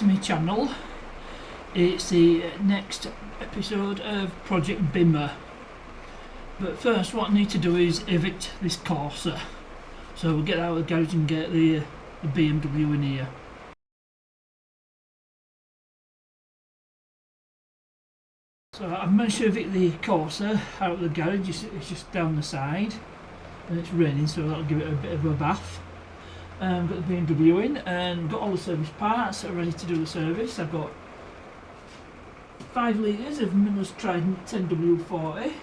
to my channel. It's the next episode of Project Bimmer. But first what I need to do is evict this Corsa. So we'll get out of the garage and get the BMW in here. So I've managed to evict the Corsa out of the garage. It's just down the side and it's raining, so that'll give it a bit of a bath. Got the BMW in and got all the service parts ready to do the service. I've got 5 litres of Miller's Trident 10W40,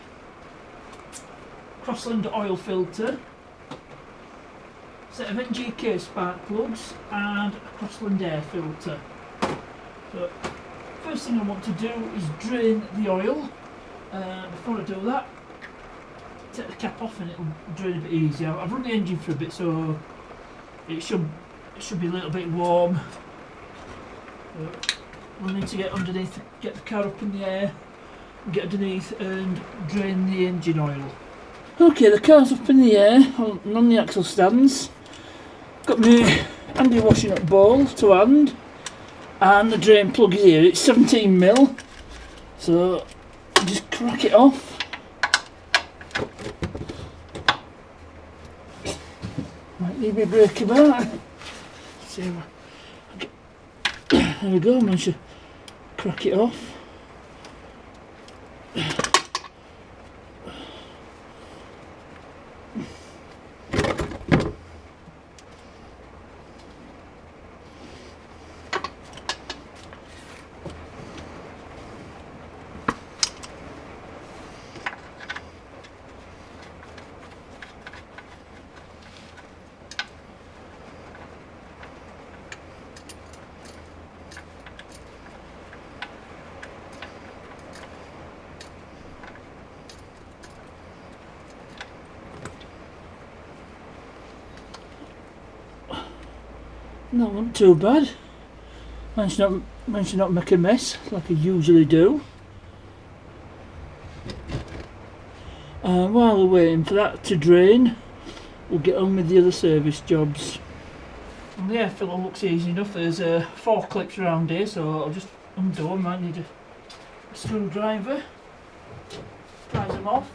Crossland oil filter, set of NGK spark plugs and a Crossland air filter. So first thing I want to do is drain the oil. Before I do that, take the cap off and it'll drain a bit easier. I've run the engine for a bit, so it should be a little bit warm. We'll need to get underneath, get the car up in the air, get underneath and drain the engine oil. Okay, the car's up in the air on the axle stands. Got my handy washing up bowl to hand, and the drain plug is here. It's 17mm, so just crack it off. Might need me brake about. See if I get, there we go, managed to crack it off. That wasn't too bad. Managed to not make a mess like I usually do. While we're waiting for that to drain, we'll get on with the other service jobs. And the air filter looks easy enough. There's 4 clips around here, so I'll just undo them. Might need a screwdriver. Prise them off.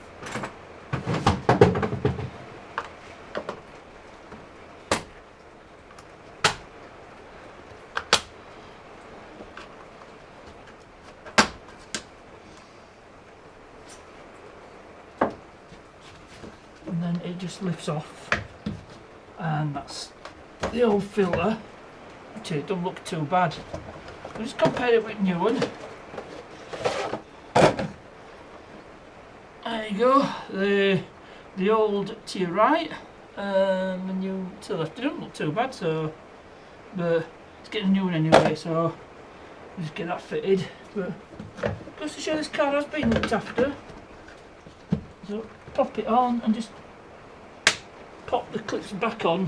And then it just lifts off, and that's the old filter. Actually, it don't look too bad. I'll just compare it with new one. There you go, the old to your right and the new to the left. It don't look too bad, so but it's getting a new one anyway, so we'll just get that fitted. But just to show this car has been looked after, so pop it on and just pop the clips back on.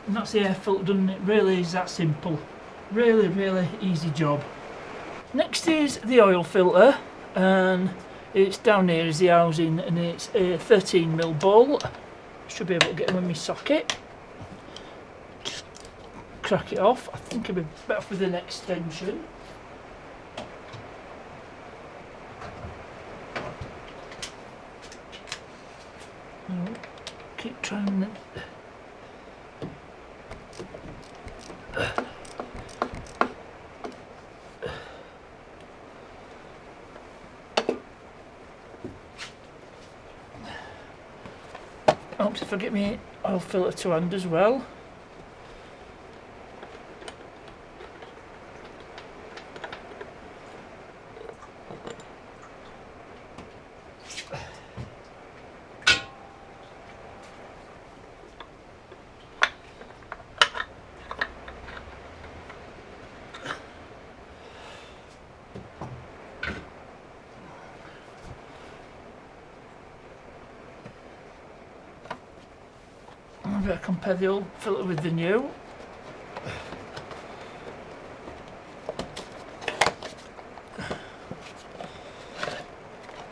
And that's the air filter done. It really is that simple. Really easy job. Next is the oil filter, and it's down here is the housing, and it's a 13mm bolt. Should be able to get them in my socket. Just crack it off. I think it'd be better with an extension. Keep trying it. Oops, if I get my oil filter to hand as well. I compare the old filter with the new.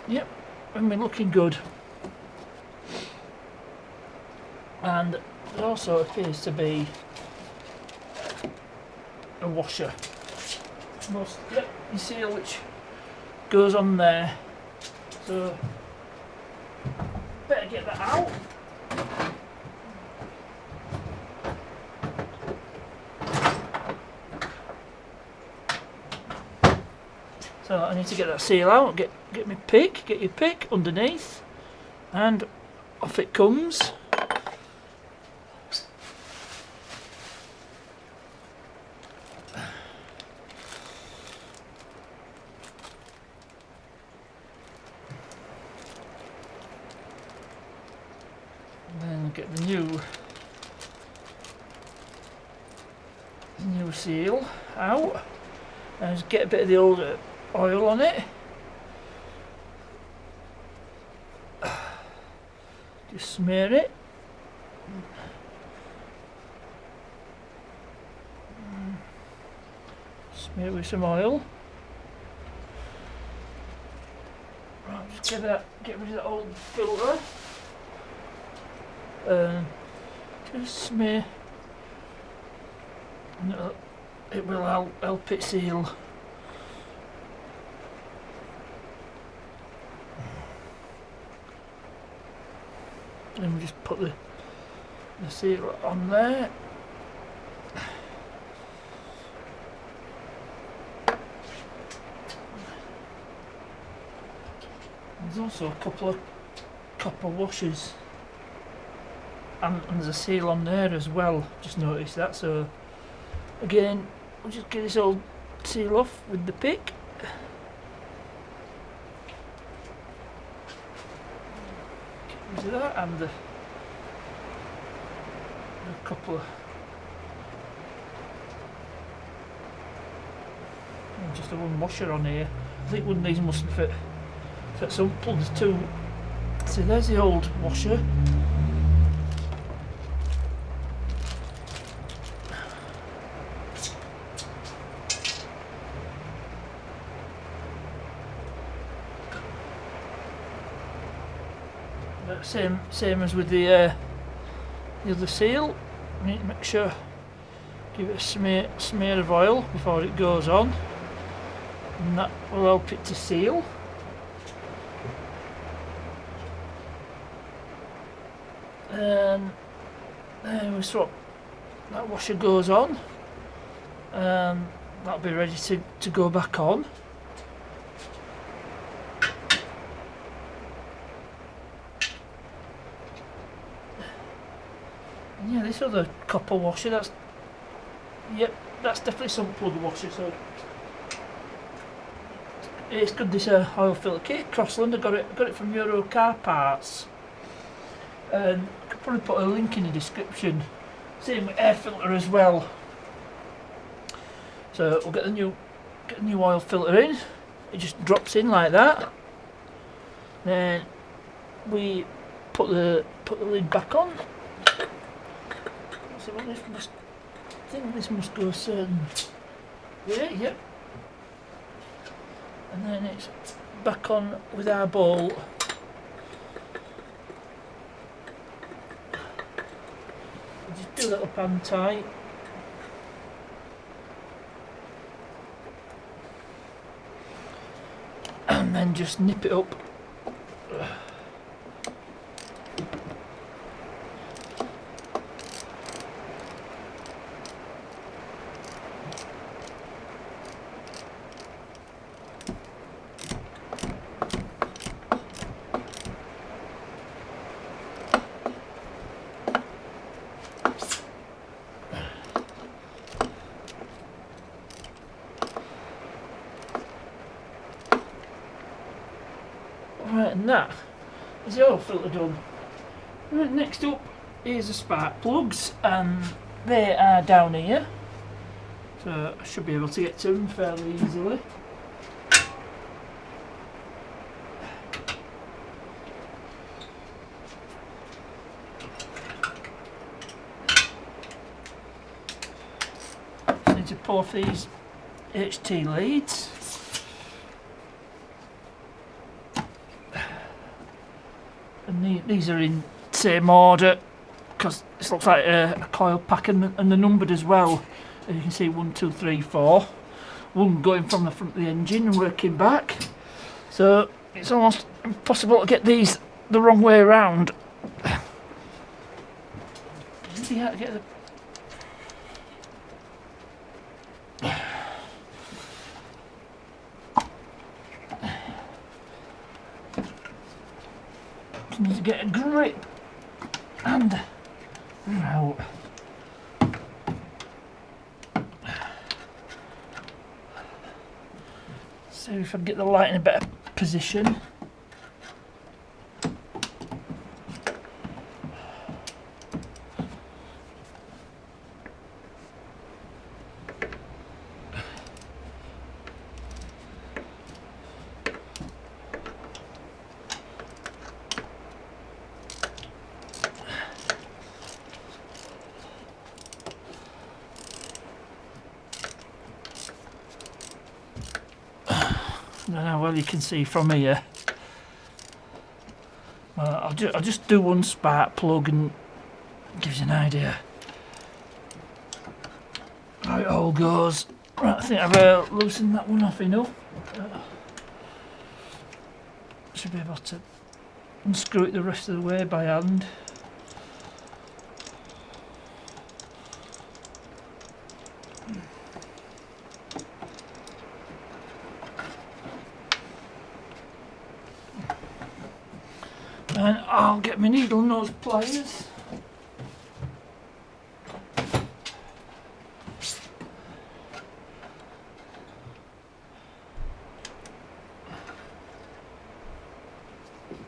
Yep, I mean, looking good. And there also appears to be a washer. Yep, you see which goes on there. So better get that out. So I need to get that seal out, get your pick underneath, and off it comes. And then get the new seal out, and just get a bit of the old oil on it. Just smear it. Smear it with some oil. Right, just get rid of that old filter. Just smear. And it will help it seal. And we just put the seal on there. There's also a couple of copper washers, and there's a seal on there as well. Just noticed that. So again, we'll just get this old seal off with the pick. Get rid of that, and the couple of just the one washer on here. I think one of these must fit some. There's two. See, there's the old washer. Same as with the other seal. We need to make sure, give it a smear of oil before it goes on, and that will help it to seal. And then we swap, that washer goes on, and that'll be ready to go back on. Yeah, this other copper washer, that's definitely some plug washer. So it's good, this oil filter kit. Crossland, I got it from Euro Car Parts. I could probably put a link in the description. Same with air filter as well. So we'll get the new oil filter in. It just drops in like that. Then we put the lid back on. So I think this must go a certain way, yep. And then it's back on with our bolt. Just do a little pan tight. And then just nip it up. Right, and that is the oil filter done. Right, next up is the spark plugs, and they are down here, so I should be able to get to them fairly easily. Just need to pull off these HT leads. And these are in same order because this looks like a coil pack, and they're numbered as well. As you can see, 1, 2, 3, 4. One going from the front of the engine and working back. So it's almost impossible to get these the wrong way around. See how to get the just need to get a grip and out. See if I can get the light in a better position. I don't know how well you can see from here. I'll just do one spark plug and it gives you an idea how it all goes. Right, I think I've loosened that one off enough. Should be able to unscrew it the rest of the way by hand. And I'll get my needle nose pliers.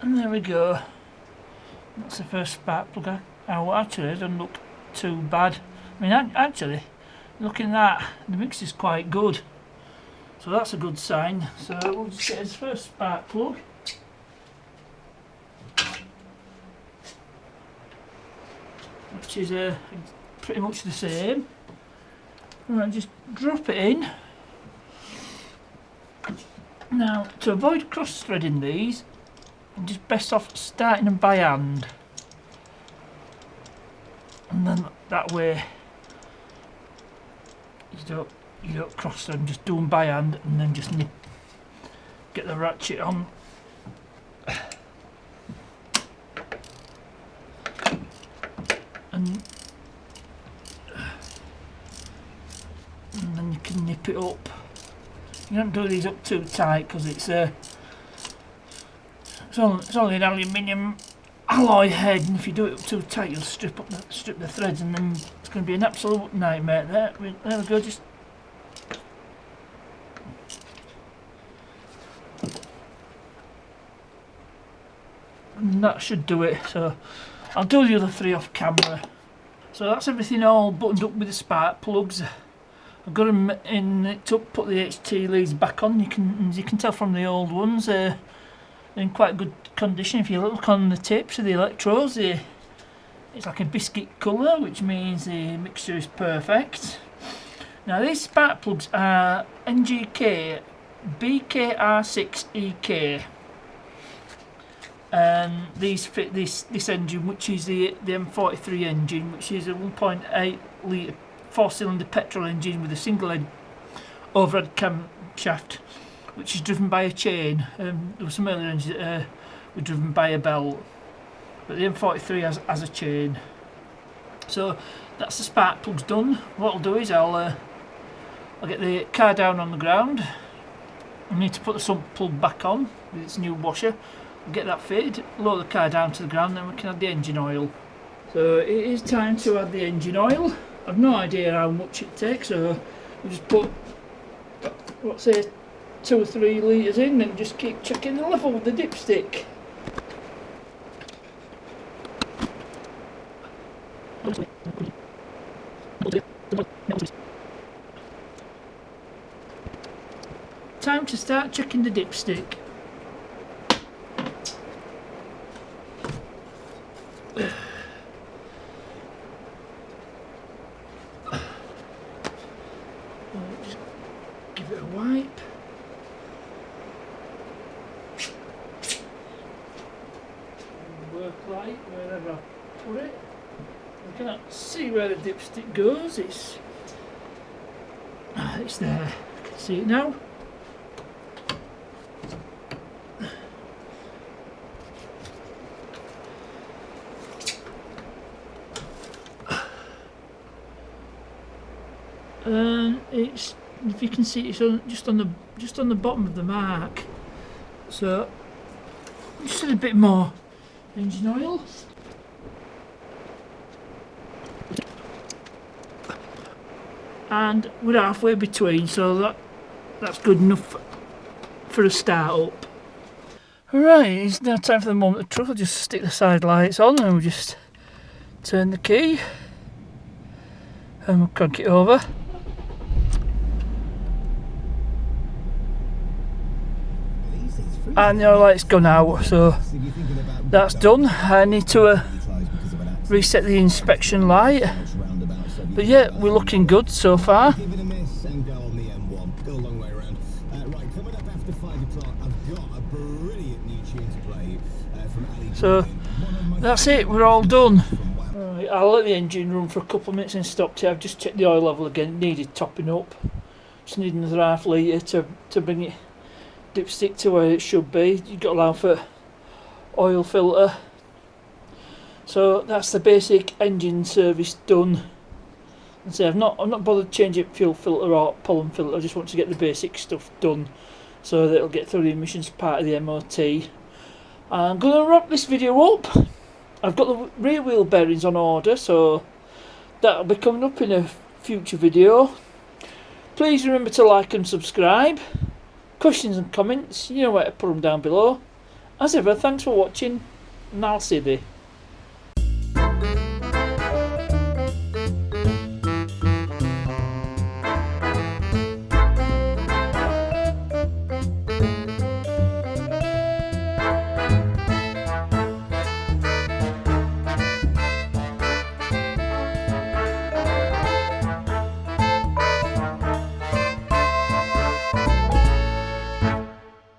And there we go. That's the first spark plug out. Actually, it doesn't look too bad. I mean, actually, looking at that, the mix is quite good. So that's a good sign. So we'll just get his first spark plug. Which is pretty much the same. Right, just drop it in. Now, to avoid cross-threading these, I'm just best off starting them by hand. And then that way you don't cross-thread them, just do them by hand and then just get the ratchet on. And then you can nip it up. You don't do these up too tight because it's only an aluminium alloy head, and if you do it up too tight you'll strip the threads, and then it's going to be an absolute nightmare. There we go. Just and that should do it. So I'll do the other three off camera. So that's everything all buttoned up with the spark plugs. I've got them in it up, put the HT leads back on. As you can tell from the old ones, they're in quite good condition. If you look on the tips of the electrodes, it's like a biscuit colour, which means the mixture is perfect. Now these spark plugs are NGK BKR6EK. And these fit this engine, which is the M43 engine, which is a 1.8 litre 4-cylinder petrol engine with a single head overhead camshaft, which is driven by a chain. There were some earlier engines that were driven by a belt, but the M43 has a chain. So that's the spark plugs done. What I'll do is I'll get the car down on the ground. I need to put the sump plug back on with its new washer. Get that fitted, lower the car down to the ground, then we can add the engine oil. So it is time to add the engine oil. I've no idea how much it takes, so we just put, let's say, 2 or 3 litres in and just keep checking the level with the dipstick. Time to start checking the dipstick. Just give it a wipe. where I put it. I cannot see where the dipstick goes. It's there. I can see it now. And it's, if you can see, it's just on the bottom of the mark. So just a bit more engine oil. And we're halfway between, so that's good enough for a start up. Right, it's now time for the moment of truth. I'll just stick the side lights on and we'll just turn the key and we'll crank it over. And the oil light's gone out, so that's done. I need to reset the inspection light, but yeah, we're looking good so far. So that's it, we're all done. Right, I'll let the engine run for a couple of minutes and stopped it. I've just checked the oil level again, it needed topping up. Just need another ½ litre to bring it dipstick to where it should be. You've got to allow for oil filter. So that's the basic engine service done. And so I'm not bothered changing fuel filter or pollen filter. I just want to get the basic stuff done so that it'll get through the emissions part of the MOT. I'm going to wrap this video up. I've got the rear wheel bearings on order, so that'll be coming up in a future video. Please remember to like and subscribe. Questions and comments, you know where to put them down below. As ever, thanks for watching, and I'll see you.